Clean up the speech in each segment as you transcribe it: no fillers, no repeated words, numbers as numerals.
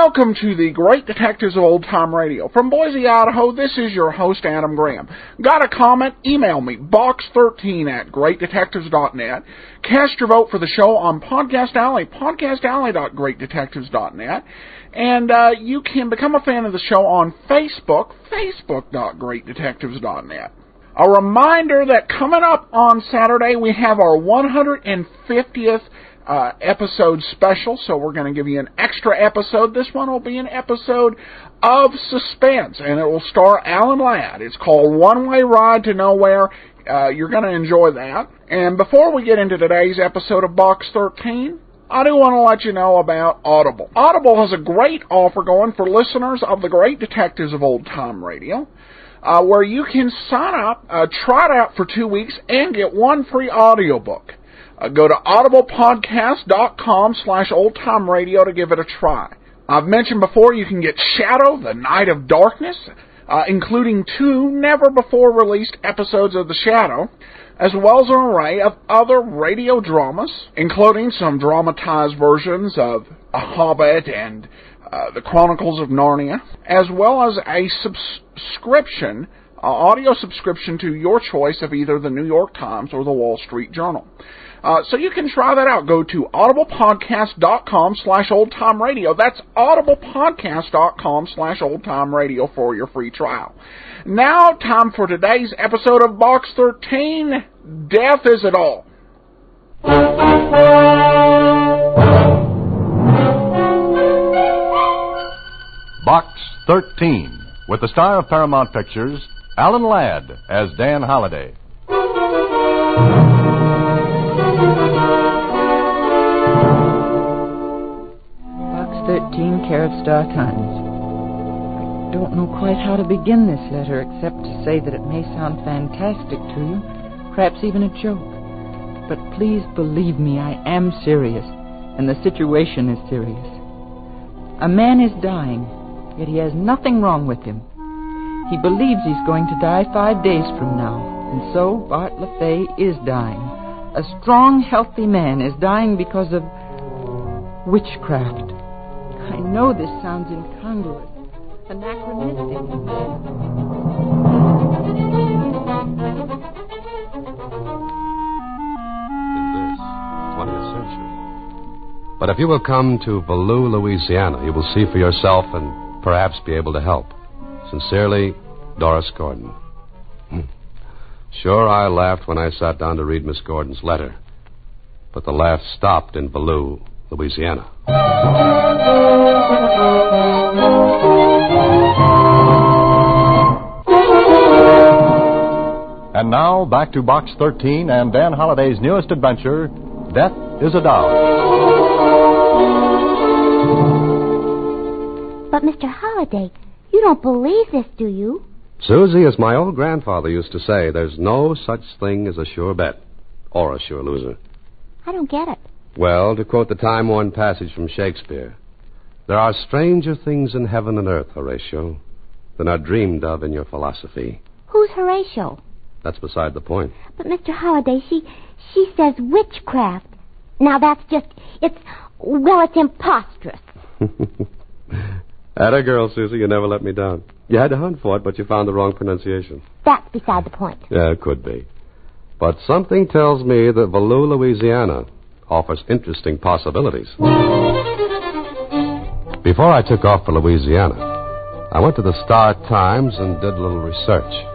Welcome to the Great Detectives of Old Time Radio. From Boise, Idaho, this is your host, Adam Graham. Got a comment? Email me, box13@greatdetectives.net. Cast your vote for the show on Podcast Alley, podcastalley.greatdetectives.net. And you can become a fan of the show on Facebook, facebook.greatdetectives.net. A reminder that coming up on Saturday, we have our 150th episode special, so we're going to give you an extra episode. This one will be an episode of suspense, and it will star Alan Ladd. It's called One Way Ride to Nowhere. You're going to enjoy that. And before we get into today's episode of Box 13, I do want to let you know about Audible. Audible has a great offer going for listeners of the Great Detectives of Old Time Radio, where you can sign up, try it out for 2 weeks, and get one free audiobook. Go to audiblepodcast.com/oldtimeradio to give it a try. I've mentioned before you can get Shadow, The Night of Darkness, including 2 never-before-released episodes of The Shadow, as well as an array of other radio dramas, including some dramatized versions of A Hobbit and The Chronicles of Narnia, as well as a subscription, audio subscription to your choice of either the New York Times or the Wall Street Journal. So you can try that out. Go to audiblepodcast.com/oldtimeradio. That's audiblepodcast.com/oldtimeradio for your free trial. Now, time for today's episode of Box 13, Death Is It All. Box 13, with the star of Paramount Pictures, Alan Ladd as Dan Holliday. Box 13, care of Star Times. I don't know quite how to begin this letter except to say that it may sound fantastic to you, perhaps even a joke. But please believe me, I am serious, and the situation is serious. A man is dying, yet he has nothing wrong with him. He believes he's going to die 5 days from now, and so Bart LaFay is dying. A strong, healthy man is dying because of witchcraft. I know this sounds incongruous, anachronistic. In this 20th century. But if you will come to Bayous, Louisiana, you will see for yourself and perhaps be able to help. Sincerely, Doris Gordon. Sure, I laughed when I sat down to read Miss Gordon's letter. But the laugh stopped in Bayous, Louisiana. And now, back to Box 13 and Dan Holliday's newest adventure, Death Is a Doll. But, Mr. Holliday, you don't believe this, do you? Susie, as my old grandfather used to say, there's no such thing as a sure bet or a sure loser. I don't get it. Well, to quote the time-worn passage from Shakespeare, there are stranger things in heaven and earth, Horatio, than are dreamed of in your philosophy. Who's Horatio? That's beside the point. But, Mr. Holliday, she says witchcraft. Now, that's just, it's imposterous. Atta girl, Susie, you never let me down. You had to hunt for it, but you found the wrong pronunciation. That's beside the point. Yeah, it could be. But something tells me that Bayous, Louisiana offers interesting possibilities. Before I took off for Louisiana, I went to the Star Times and did a little research.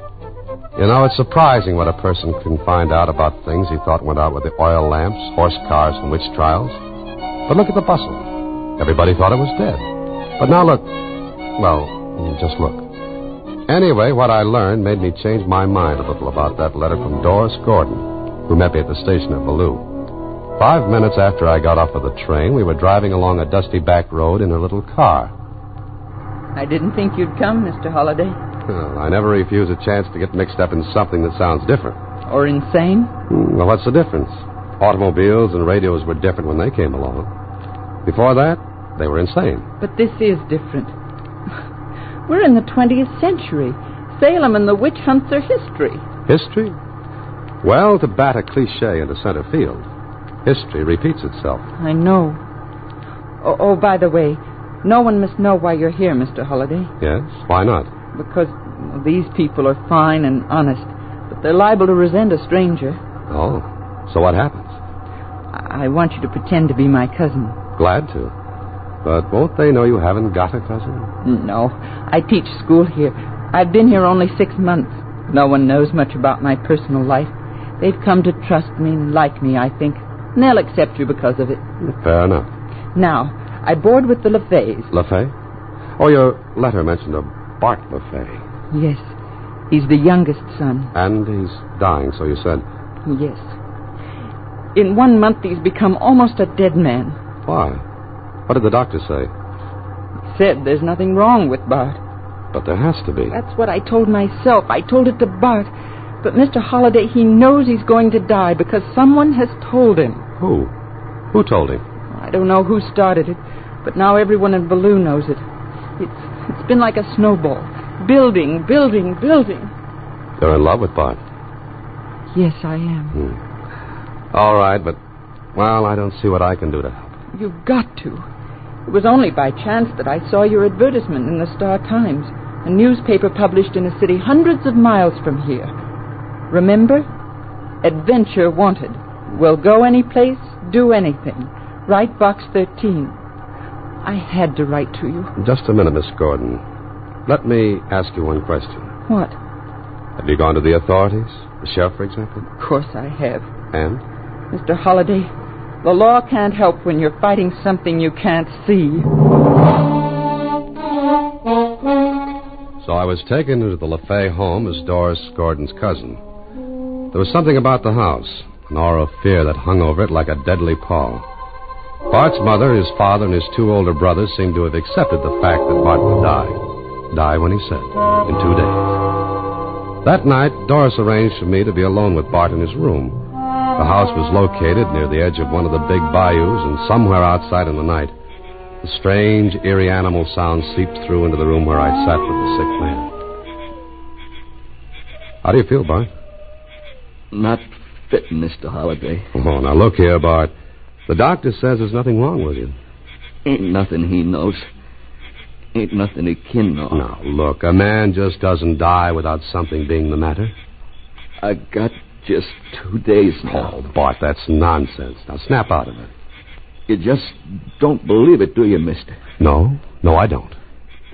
You know, it's surprising what a person can find out about things he thought went out with the oil lamps, horse cars, and witch trials. But look at the bustle. Everybody thought it was dead. But now look. Well, just look. Anyway, what I learned made me change my mind a little about that letter from Doris Gordon, who met me at the station at Bayous. 5 minutes after I got off of the train, we were driving along a dusty back road in her little car. I didn't think you'd come, Mr. Holliday. Well, I never refuse a chance to get mixed up in something that sounds different. Or insane? Well, what's the difference? Automobiles and radios were different when they came along. Before that, they were insane. But this is different. We're in the 20th century. Salem and the witch hunts are history. History? Well, to bat a cliche into center field, history repeats itself. I know. Oh, by the way, No one must know why you're here, Mr. Holliday. Yes? Why not? Because these people are fine and honest, but they're liable to resent a stranger. Oh, so what happens? I want you to pretend to be my cousin. Glad to. But won't they know you haven't got a cousin? No, I teach school here. I've been here only 6 months. No one knows much about my personal life. They've come to trust me and like me, I think. And they'll accept you because of it. Fair enough. Now, I board with the LaFays. LaFay? Oh, your letter mentioned a Bart LaFay. Yes, he's the youngest son. And he's dying, so you said. Yes. In 1 month, he's become almost a dead man. Why? What did the doctor say? He said there's nothing wrong with Bart. But there has to be. That's what I told myself. I told it to Bart. But Mr. Holliday, he knows he's going to die because someone has told him. Who? Who told him? I don't know who started it, but now everyone in Baloo knows it. It's been like a snowball. Building, building, building. You're in love with Bart? Yes, I am. All right, but, well, I don't see what I can do to help. You've got to. It was only by chance that I saw your advertisement in the Star-Times, a newspaper published in a city hundreds of miles from here. Remember? Adventure wanted. Will go any place, do anything. Write Box 13. I had to write to you. Just a minute, Miss Gordon. Let me ask you one question. What? Have you gone to the authorities? The sheriff, for example? Of course I have. And? Mr. Holliday, the law can't help when you're fighting something you can't see. So I was taken into the LaFay home as Doris Gordon's cousin. There was something about the house, an aura of fear that hung over it like a deadly pall. Bart's mother, his father, and his 2 older brothers seemed to have accepted the fact that Bart would die. Die when he said, in 2 days. That night, Doris arranged for me to be alone with Bart in his room. The house was located near the edge of one of the big bayous, and somewhere outside in the night, the strange, eerie animal sound seeped through into the room where I sat with the sick man. How do you feel, Bart? Not fit, Mr. Holliday. Oh, now look here, Bart. The doctor says there's nothing wrong with you. Ain't nothing he knows. Ain't nothing he can know. Now, look, a man just doesn't die without something being the matter. I got just 2 days now. Oh, Bart, that's nonsense. Now, snap out of it. You just don't believe it, do you, mister? No, I don't.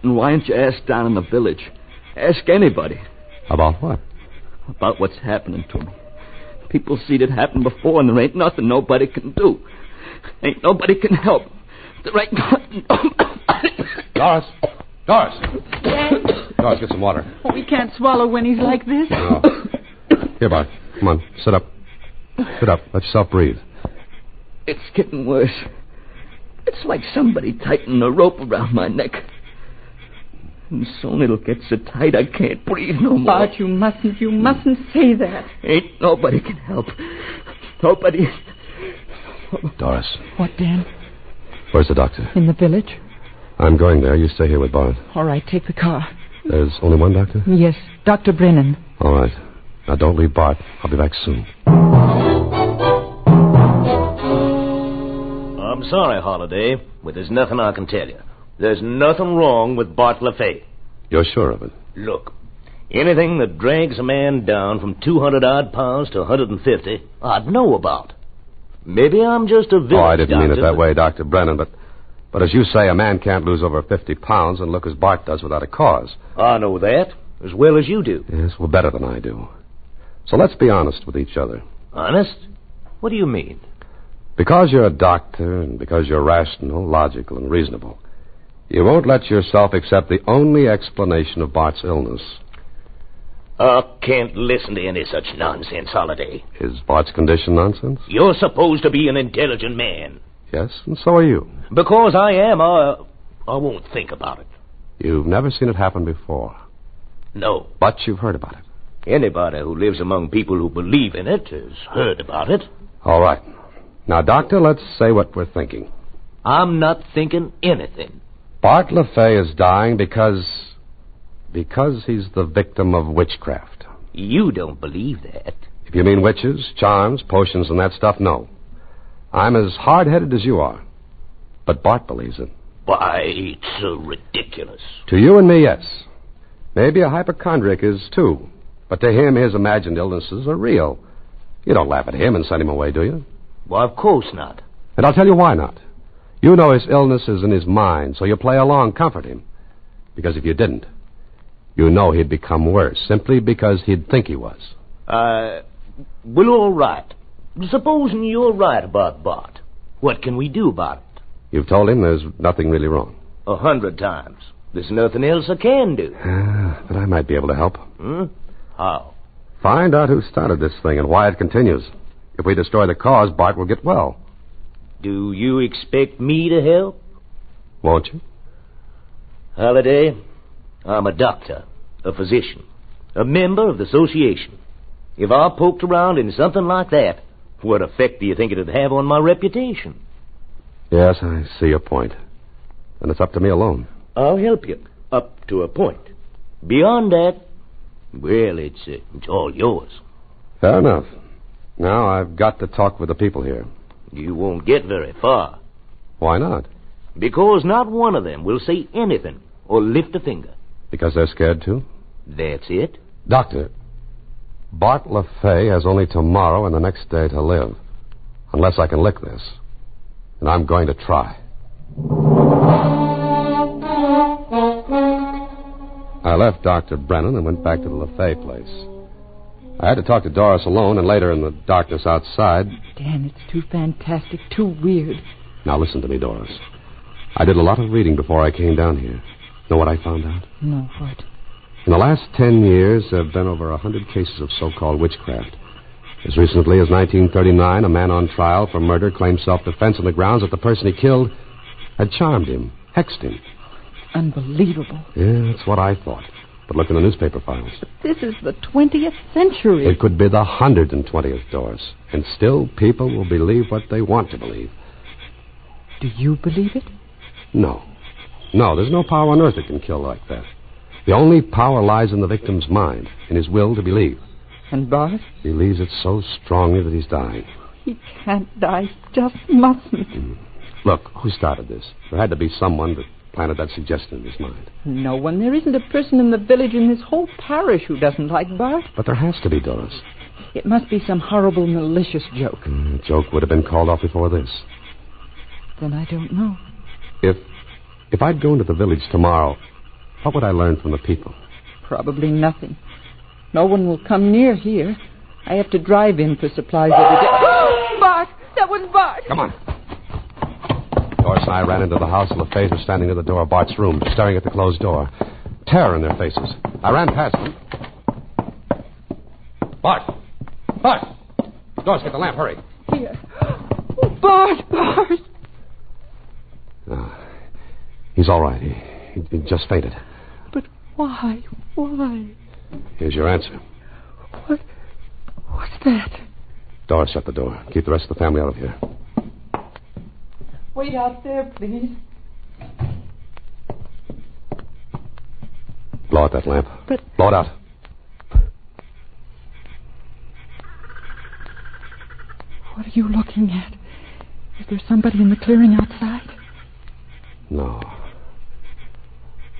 And why don't you ask down in the village? Ask anybody. About what? About what's happening to me. People see it happen before, and there ain't nothing nobody can do. Ain't nobody can help. There ain't nothing... Doris! Doris, get some water. We can't swallow when he's like this. No. Here, Bart. Come on, sit up. Sit up. Let yourself breathe. It's getting worse. It's like somebody tightening a rope around my neck. And soon it'll get so tight I can't breathe no more. Bart, you mustn't say that. Ain't nobody can help. Nobody... Doris. What, Dan? Where's the doctor? In the village? I'm going there. You stay here with Bart. All right, take the car. There's only one doctor? Yes, Dr. Brennan. All right. Now, don't leave Bart. I'll be back soon. I'm sorry, Holliday, but there's nothing I can tell you. There's nothing wrong with Bart LaFay. You're sure of it? Look, anything that drags a man down from 200-odd pounds to 150, I'd know about. Maybe I'm just a village Oh, I didn't mean it doctor, that way, Dr. Brennan, but as you say, a man can't lose over 50 pounds and look as Bart does without a cause. I know that, as well as you do. Yes, well, better than I do. So let's be honest with each other. Honest? What do you mean? Because you're a doctor and because you're rational, logical, and reasonable, you won't let yourself accept the only explanation of Bart's illness. I can't listen to any such nonsense, Holliday. Is Bart's condition nonsense? You're supposed to be an intelligent man. Yes, and so are you. Because I am, I won't think about it. You've never seen it happen before. No. But you've heard about it. Anybody who lives among people who believe in it has heard about it. All right. Now, Doctor, let's say what we're thinking. I'm not thinking anything. Bart LaFay is dying because he's the victim of witchcraft. You don't believe that. If you mean witches, charms, potions, and that stuff, no. I'm as hard-headed as you are. But Bart believes it. Why, it's ridiculous. To you and me, yes. Maybe a hypochondriac is, too. But to him, his imagined illnesses are real. You don't laugh at him and send him away, do you? Well, of course not. And I'll tell you why not. You know his illness is in his mind, so you play along, comfort him. Because if you didn't, you know he'd become worse, simply because he'd think he was. Well, all right. Supposing you're right about Bart. What can we do about it? You've told him there's nothing really wrong. 100 times. There's nothing else I can do. But I might be able to help. How? Find out who started this thing and why it continues. If we destroy the cause, Bart will get well. Do you expect me to help? Won't you? Halliday, I'm a doctor, a physician, a member of the association. If I poked around in something like that, what effect do you think it'd have on my reputation? Yes, I see your point. And it's up to me alone. I'll help you, up to a point. Beyond that, well, it's all yours. Fair enough. Now I've got to talk with the people here. You won't get very far. Why not? Because not one of them will say anything or lift a finger. Because they're scared too? That's it. Doctor, Bart LaFay has only tomorrow and the next day to live. Unless I can lick this. And I'm going to try. I left Dr. Brennan and went back to the LaFay place. I had to talk to Doris alone, and later in the darkness outside... Dan, it's too fantastic, too weird. Now listen to me, Doris. I did a lot of reading before I came down here. Know what I found out? No, what? In the last 10 years, there have been over 100 cases of so-called witchcraft. As recently as 1939, a man on trial for murder claimed self-defense on the grounds that the person he killed had charmed him, hexed him. Unbelievable. Yeah, that's what I thought. But look in the newspaper files. This is the 20th century. It could be the 120th, Doris. And still, people will believe what they want to believe. Do you believe it? No. No, there's no power on earth that can kill like that. The only power lies in the victim's mind, in his will to believe. And Bart? Believes it so strongly that he's dying. He can't die. He just mustn't. Look, who started this? There had to be someone that planted that suggestion in his mind. No one. There isn't a person in the village in this whole parish who doesn't like Bart. But there has to be, Doris. It must be some horrible, malicious joke. The joke would have been called off before this. Then I don't know. If I'd go into the village tomorrow, what would I learn from the people? Probably nothing. No one will come near here. I have to drive in for supplies every day. Bart! That was Bart! Come on. Doris and I ran into the house. LaFays were standing near the door of Bart's room, staring at the closed door. Terror in their faces. I ran past them. Bart! Bart! Doris, get the lamp, hurry. Here. Oh, Bart! Bart! He's all right. He just fainted. But why? Why? Here's your answer. What's that? Doris, shut the door. Keep the rest of the family out of here. Wait out there, please. Blow out that lamp. But... Blow it out. What are you looking at? Is there somebody in the clearing outside? No.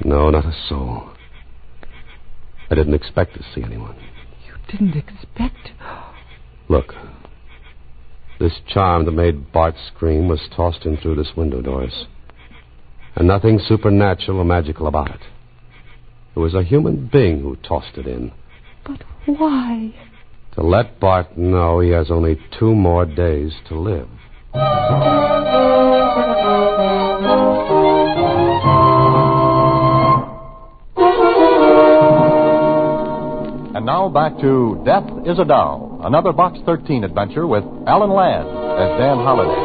No, not a soul. I didn't expect to see anyone. You didn't expect? Look. This charm that made Bart scream was tossed in through this window, Doris. And nothing supernatural or magical about it. It was a human being who tossed it in. But why? To let Bart know he has only 2 more days to live. And now back to Death is a Doll, another Box 13 adventure with Alan Ladd as Dan Holliday.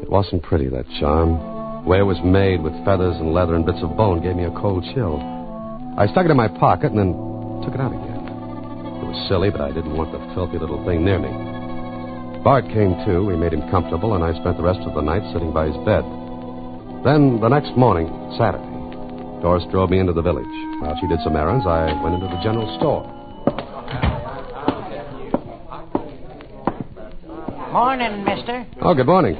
It wasn't pretty, that charm. The way it was made with feathers and leather and bits of bone gave me a cold chill. I stuck it in my pocket and then took it out again. It was silly, but I didn't want the filthy little thing near me. Bart came to. We made him comfortable, and I spent the rest of the night sitting by his bed. Then, the next morning, Saturday, Doris drove me into the village. While she did some errands, I went into the general store. Morning, mister. Oh, good morning.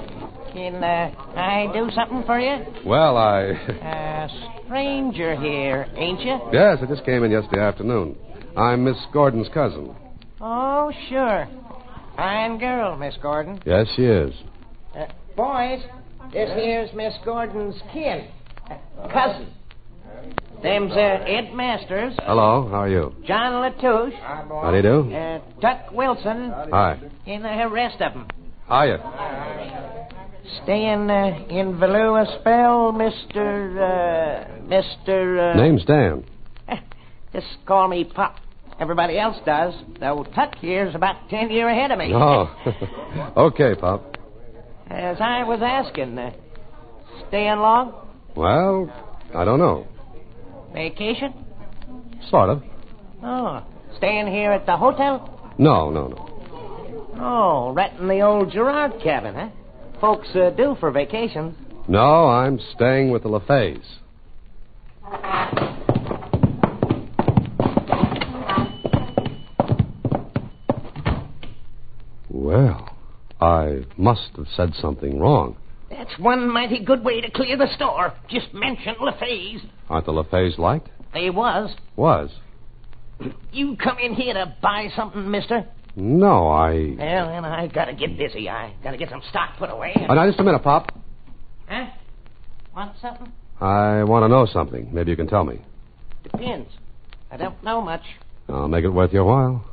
Can I do something for you? Well, I... Stranger here, ain't you? Yes, I just came in yesterday afternoon. I'm Miss Gordon's cousin. Oh, sure. Fine girl, Miss Gordon. Yes, she is. Boys, this here's Miss Gordon's kin. Cousin. Them's Ed Masters. Hello, how are you? John Latouche. How do you do? Tuck Wilson. Hi. And the rest of them. Hiya. Staying in Value a spell, Mr. Name's Dan. Just call me Pop. Everybody else does, though Tuck here's about 10 years ahead of me. Oh. Okay, Pop. As I was asking, staying long? Well, I don't know. Vacation? Sort of. Oh, staying here at the hotel? No. Oh, renting the old Gerard cabin, huh? Folks do for vacations. No, I'm staying with the LaFays. Well, I must have said something wrong. That's one mighty good way to clear the store. Just mention LaFays. Aren't the LaFays liked? They was. Was? You come in here to buy something, mister? No, I... Well, then I gotta get busy. I gotta get some stock put away. Oh, now, just a minute, Pop. Huh? Want something? I want to know something. Maybe you can tell me. Depends. I don't know much. I'll make it worth your while.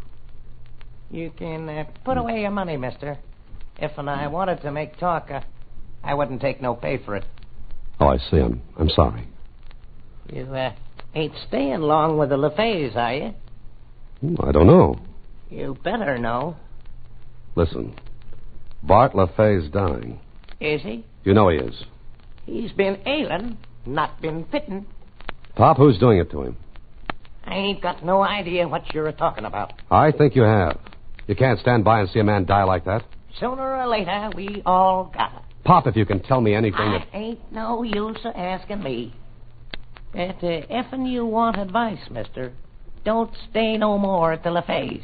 You can put away your money, mister. If I wanted to make talk, I wouldn't take no pay for it. Oh, I see. I'm sorry. You ain't staying long with the LaFays, are you? I don't know. You better know. Listen, Bart LaFay's dying. Is he? You know he is. He's been ailing, not been fitting. Pop, who's doing it to him? I ain't got no idea what you're talking about. I think you have. You can't stand by and see a man die like that. Sooner or later, we all got it. Pop, if you can tell me anything I ain't no use of asking me. But effing you want advice, mister, don't stay no more at the LaFays.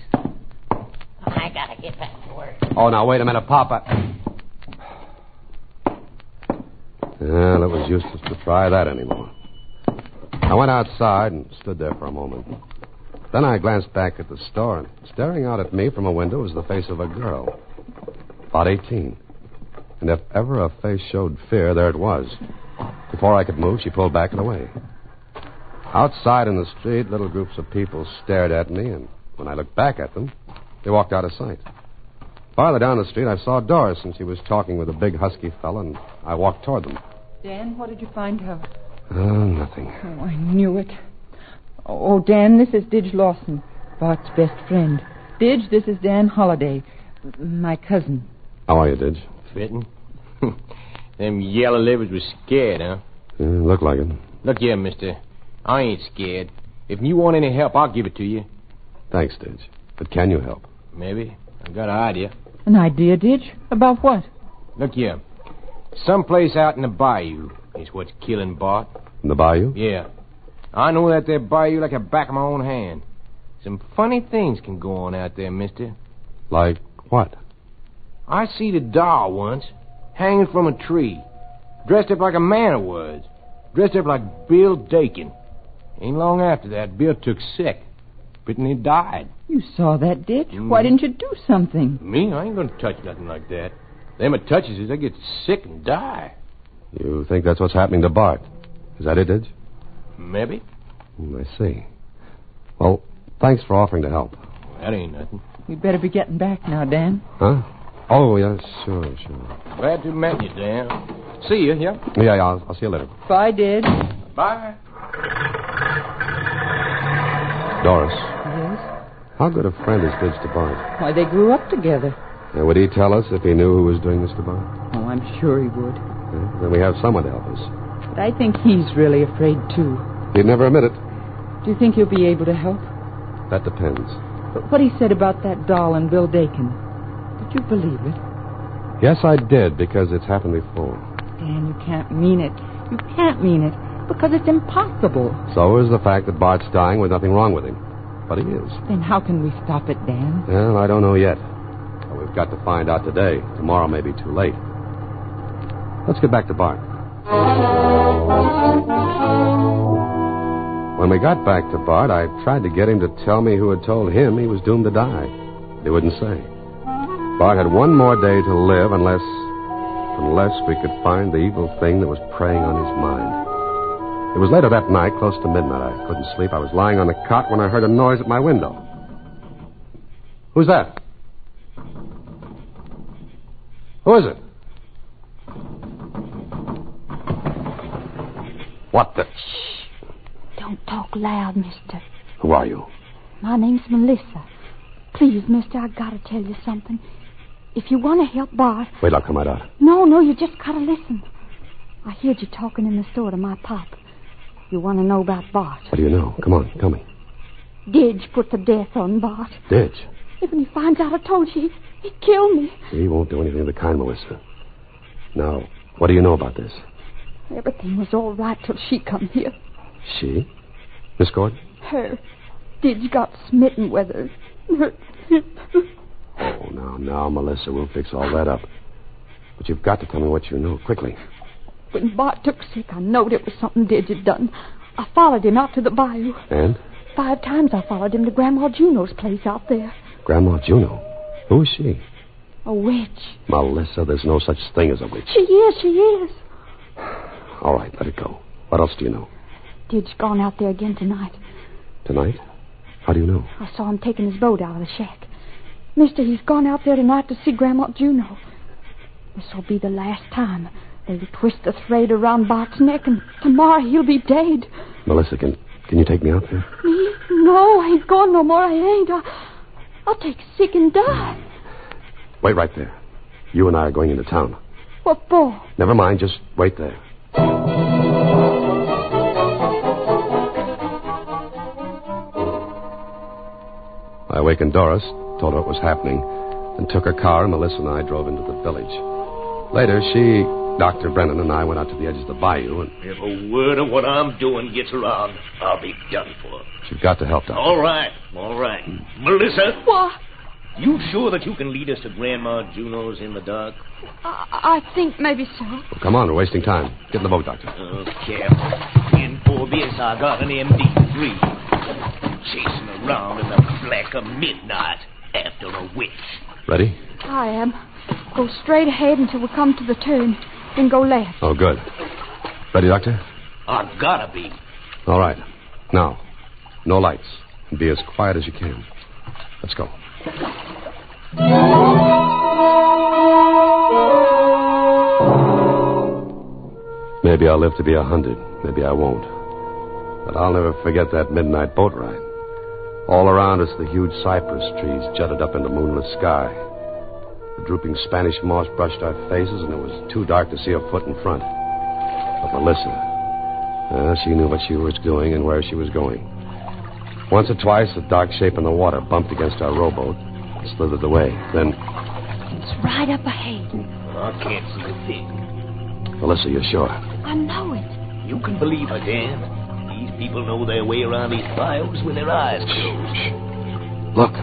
I gotta get back to work. Oh, now, wait a minute, Pop. Well, it was useless to try that anymore. I went outside and stood there for a moment. Then I glanced back at the store, and staring out at me from a window was the face of a girl, about 18. And if ever a face showed fear, there it was. Before I could move, she pulled back and away. Outside in the street, little groups of people stared at me, and when I looked back at them, they walked out of sight. Farther down the street, I saw Doris, and she was talking with a big, husky fellow, and I walked toward them. Dan, what did you find out? Nothing. Oh, I knew it. Oh, Dan, this is Didge Lawson, Bart's best friend. Didge, this is Dan Holliday, my cousin. How are you, Didge? Fitting? Them yellow livers was scared, huh? Looked like it. Look here, mister. I ain't scared. If you want any help, I'll give it to you. Thanks, Didge. But can you help? Maybe. I've got an idea. An idea, Didge? About what? Look here. Someplace out in the bayou is what's killing Bart. In the bayou? Yeah. I know that there bayou like the back of my own hand. Some funny things can go on out there, mister. Like what? I see the doll once, hanging from a tree, dressed up like a man it was, dressed up like Bill Dakin. Ain't long after that, Bill took sick. Bitten he died. You saw that, Didge? Why didn't you do something? Me? I ain't gonna touch nothing like that. Them it touches is they get sick and die. You think that's what's happening to Bart? Is that it, Didge? Maybe. I see. Well, thanks for offering to help. That ain't nothing. We'd better be getting back now, Dan. Huh? Oh, yes, sure. Glad to meet you, Dan. See you, yeah? Yeah, I'll see you later. Bye, Didge. Bye. Doris, Yes? how good a friend is Didge to Bart? Why, they grew up together. And would he tell us if he knew who was doing this to Bart? Oh, I'm sure he would. Yeah, then we have someone to help us. But I think he's really afraid, too. He'd never admit it. Do you think he'll be able to help? That depends. But what he said about that doll and Bill Dakin, did you believe it? Yes, I did, because it's happened before. Dan, you can't mean it. You can't mean it, because it's impossible. So is the fact that Bart's dying with nothing wrong with him. But he is. Then how can we stop it, Dan? Well, I don't know yet. But we've got to find out today. Tomorrow may be too late. Let's get back to Bart. When we got back to Bart, I tried to get him to tell me who had told him he was doomed to die. He wouldn't say. Bart had one more day to live unless we could find the evil thing that was preying on his mind. It was later that night, close to midnight. I couldn't sleep. I was lying on the cot when I heard a noise at my window. Who's that? Who is it? What the... Don't talk loud, mister. Who are you? My name's Melissa. Please, mister, I gotta tell you something. If you want to help Bart... Wait, I'll come right out. No, you just gotta listen. I heard you talking in the store to my pop. You want to know about Bart. What do you know? Come on, tell me. Didge put the death on Bart. Didge? If he finds out I told you, he'd kill me. He won't do anything of the kind, Melissa. Now, what do you know about this? Everything was all right till she come here. She? Miss Gordon? Her. Didge got smitten with her. Oh, now, Melissa, we'll fix all that up. But you've got to tell me what you know, quickly. When Bart took sick, I knowed it was something Didge had done. I followed him out to the bayou. And? 5 times I followed him to Grandma Juno's place out there. Grandma Juno? Who is she? A witch. Melissa, there's no such thing as a witch. She is. All right, let it go. What else do you know? Didge gone out there again tonight. Tonight? How do you know? I saw him taking his boat out of the shack. Mister, he's gone out there tonight to see Grandma Juno. This'll be the last time. They'll twist the thread around Bart's neck, and tomorrow he'll be dead. Melissa, can you take me out there? Me? No, I ain't going no more. I ain't. I'll take sick and die. Wait right there. You and I are going into town. What for? Never mind, just wait there. I awakened Doris, told her what was happening, and took her car, and Melissa and I drove into the village. Later, she, Dr. Brennan, and I went out to the edge of the bayou, and... If a word of what I'm doing gets around, I'll be done for. You've got to help, Doctor. All right. Melissa? What? You sure that you can lead us to Grandma Juno's in the dark? I think maybe so. Well, come on, we're wasting time. Get in the boat, Doctor. Oh, careful. In for this, I got an MD3. Chasing around in the black of midnight after a witch. Ready? I am. Go straight ahead until we come to the turn. Then go left. Oh, good. Ready, Doctor? I gotta be. All right. Now, no lights. And be as quiet as you can. Let's go. Maybe I'll live to be 100. Maybe I won't. But I'll never forget that midnight boat ride. All around us, the huge cypress trees jutted up in the moonless sky. The drooping Spanish moss brushed our faces, and it was too dark to see a foot in front. But Melissa, she knew what she was doing and where she was going. Once or twice, a dark shape in the water bumped against our rowboat and slithered away. Then... It's right up ahead. I can't see a thing. Melissa, you're sure? I know it. You can believe her, Dan. These people know their way around these bayous with their eyes closed. Shh. Look.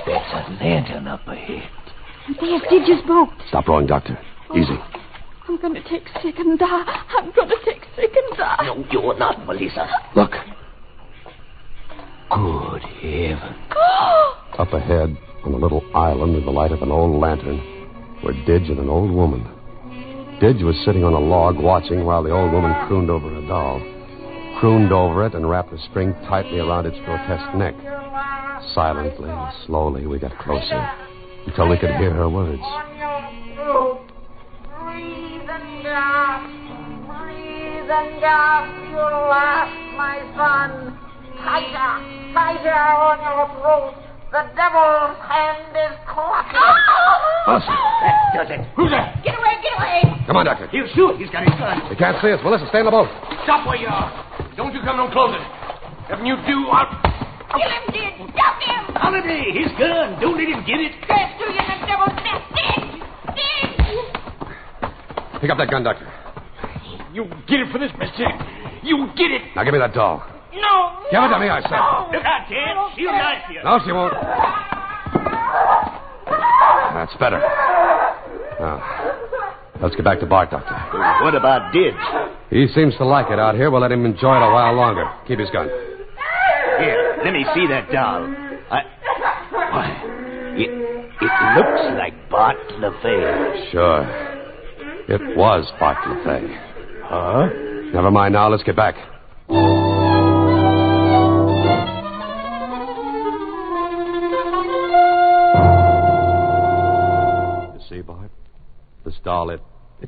There's a lantern up ahead. There's Didge's boat. Stop rowing, Doctor. Easy. I'm going to take sick and die. I'm going to take sick and die. No, you're not, Melissa. Look. Good heaven. Up ahead, on a little island in the light of an old lantern, were Didge and an old woman. Didge was sitting on a log watching while the old woman crooned over a doll. Crooned over it and wrapped a string tightly around its grotesque neck. Silently and slowly we got closer until we could hear her words. Breathe and gasp your last, my son. Tighter on your throat. The devil's hand is clutching. Melissa. That does it. Who's that? Get away! Come on, Doctor. He'll shoot. He's got his gun. They can't see us. Melissa, stay in the boat. Stop where you are. Don't you come no closer. If you do, I'll... Kill him, Didge! Stop him! Holiday, his gun. Don't let him get it. Curse to you, the devil's death! Didge! Pick up that gun, Doctor. You get it for this, mister. You get it. Now give me that doll. No. Give it to me, I said. Look out, Ted. She'll knife you. No, she won't. That's better. Now, let's get back to Bart, Doctor. What about Dibs? He seems to like it out here. We'll let him enjoy it a while longer. Keep his gun. Here, let me see that doll. Why, it looks like Bart LaFay. Sure. It was Bart LaFay. Huh? Never mind now. Let's get back. You see, Bart? This doll, it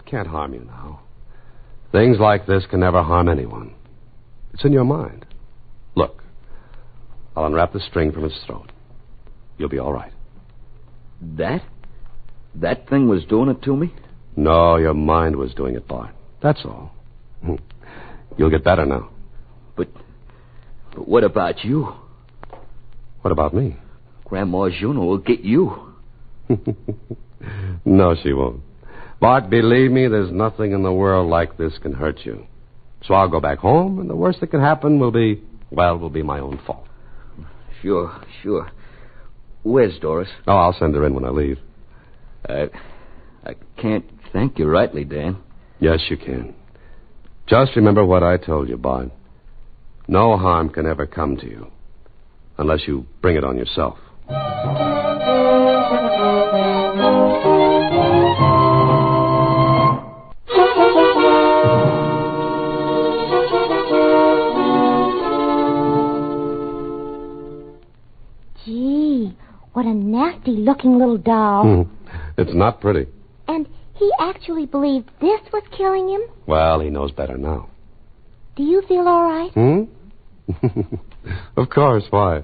can't harm you now. Things like this can never harm anyone. It's in your mind. Look, I'll unwrap the string from its throat. You'll be all right. That thing was doing it to me? No, your mind was doing it, Bart. That's all. You'll get better now. But what about you? What about me? Grandma Juno will get you. No, she won't. Bart, believe me, there's nothing in the world like this can hurt you. So I'll go back home, and the worst that can happen will be my own fault. Sure. Where's Doris? Oh, I'll send her in when I leave. I can't thank you rightly, Dan. Yes, you can. Just remember what I told you, Bart. No harm can ever come to you unless you bring it on yourself. Gee, what a nasty-looking little doll. It's not pretty. And he actually believed this was killing him? Well, he knows better now. Do you feel all right? Of course, why?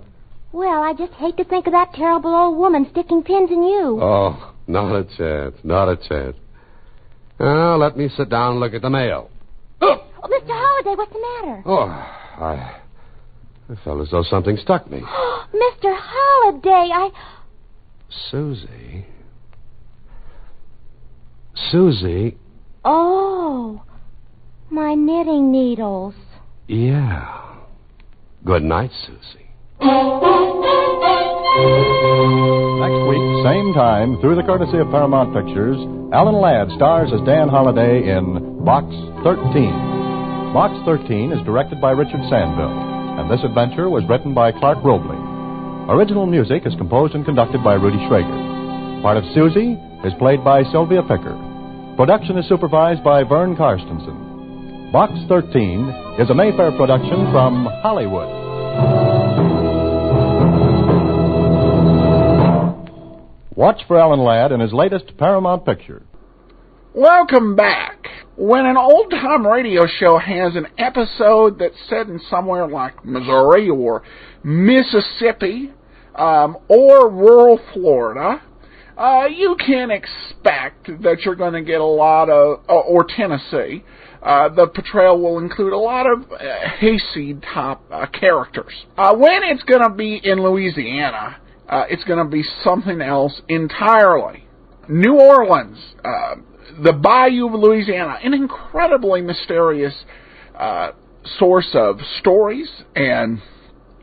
Well, I just hate to think of that terrible old woman sticking pins in you. Oh, not a chance, not a chance. Now, let me sit down and look at the mail. Oh, Mr. Holliday, what's the matter? Oh, I felt as though something stuck me. Mr. Holliday, Susie. Oh, my knitting needles. Yeah. Good night, Susie. Next week, same time, through the courtesy of Paramount Pictures, Alan Ladd stars as Dan Holliday in Box 13. Box 13 is directed by Richard Sandville, and this adventure was written by Clark Robley. Original music is composed and conducted by Rudy Schrager. Part of Susie is played by Sylvia Picker. Production is supervised by Vern Karstensen. Box 13 is a Mayfair production from Hollywood. Watch for Alan Ladd in his latest Paramount picture. Welcome back. When an old-time radio show has an episode that's set in somewhere like Missouri or Mississippi or rural Florida, you can expect that you're going to get a lot of, or Tennessee, the portrayal will include a lot of hayseed-type characters. When it's going to be in Louisiana, it's going to be something else entirely. New Orleans, the Bayou of Louisiana, an incredibly mysterious source of stories and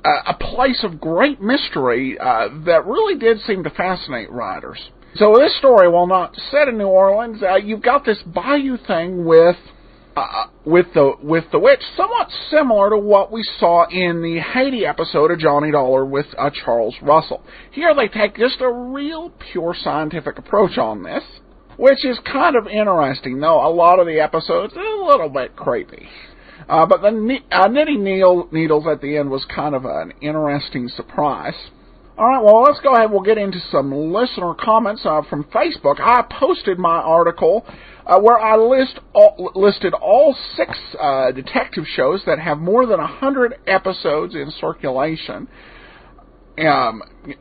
a place of great mystery that really did seem to fascinate writers. So this story, while not set in New Orleans, you've got this Bayou thing with the witch, somewhat similar to what we saw in the Haiti episode of Johnny Dollar with Charles Russell. Here they take just a real pure scientific approach on this, which is kind of interesting, though a lot of the episodes are a little bit creepy. But the knitting needles at the end was kind of an interesting surprise. All right, well, let's go ahead. We'll get into some listener comments from Facebook. I posted my article where I listed all 6 detective shows that have more than 100 episodes in circulation,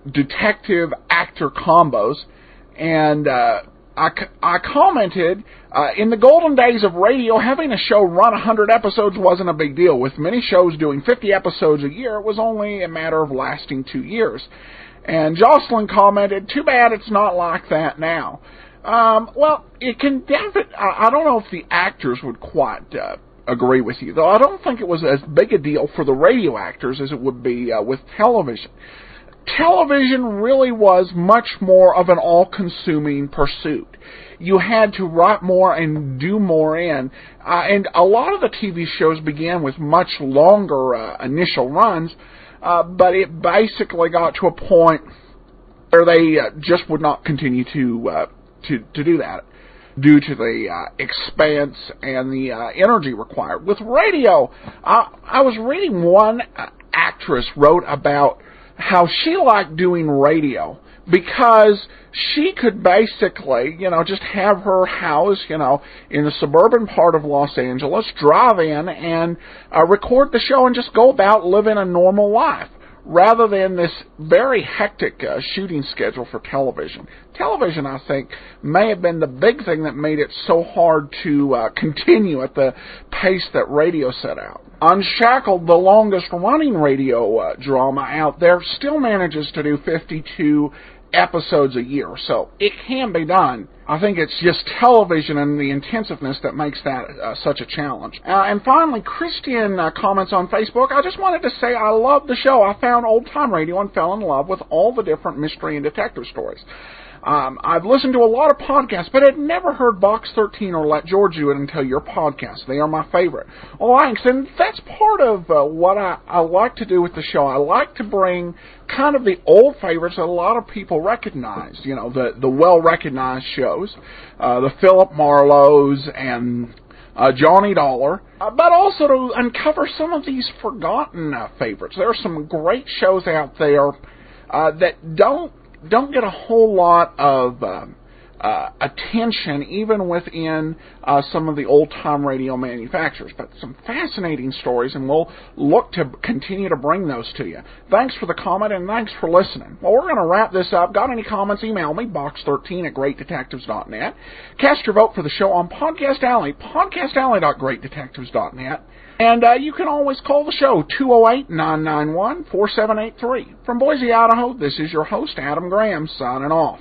detective actor combos, and I commented, in the golden days of radio, having a show run 100 episodes wasn't a big deal. With many shows doing 50 episodes a year, it was only a matter of lasting 2 years. And Jocelyn commented, too bad it's not like that now. Well, it can definitely, I don't know if the actors would quite agree with you, though I don't think it was as big a deal for the radio actors as it would be with television. Television really was much more of an all-consuming pursuit. You had to write more and do more and a lot of the TV shows began with much longer initial runs, but it basically got to a point where they just would not continue to do that due to the expense and the energy required. With radio, I was reading one actress wrote about how she liked doing radio because she could basically, just have her house, in the suburban part of Los Angeles, drive in and record the show and just go about living a normal life, rather than this very hectic shooting schedule for television. Television, I think, may have been the big thing that made it so hard to continue at the pace that radio set out. Unshackled, the longest-running radio drama out there, still manages to do 52 episodes a year, so it can be done. I think it's just television and the intensiveness that makes that such a challenge. And finally, Christian comments on Facebook, I just wanted to say I love the show. I found old-time radio and fell in love with all the different mystery and detective stories. I've listened to a lot of podcasts, but had never heard Box 13 or Let George Do It until your podcast. They are my favorite. Well, thanks. And that's part of what I like to do with the show. I like to bring kind of the old favorites that a lot of people recognize, the well-recognized shows, the Philip Marlowes and Johnny Dollar, but also to uncover some of these forgotten favorites. There are some great shows out there that don't get a whole lot of attention, even within some of the old-time radio manufacturers. But some fascinating stories, and we'll look to continue to bring those to you. Thanks for the comment, and thanks for listening. Well, we're going to wrap this up. Got any comments, email me, box13@greatdetectives.net. Cast your vote for the show on Podcast Alley, podcastalley.greatdetectives.net. And you can always call the show, 208-991-4783. From Boise, Idaho, this is your host, Adam Graham, signing off.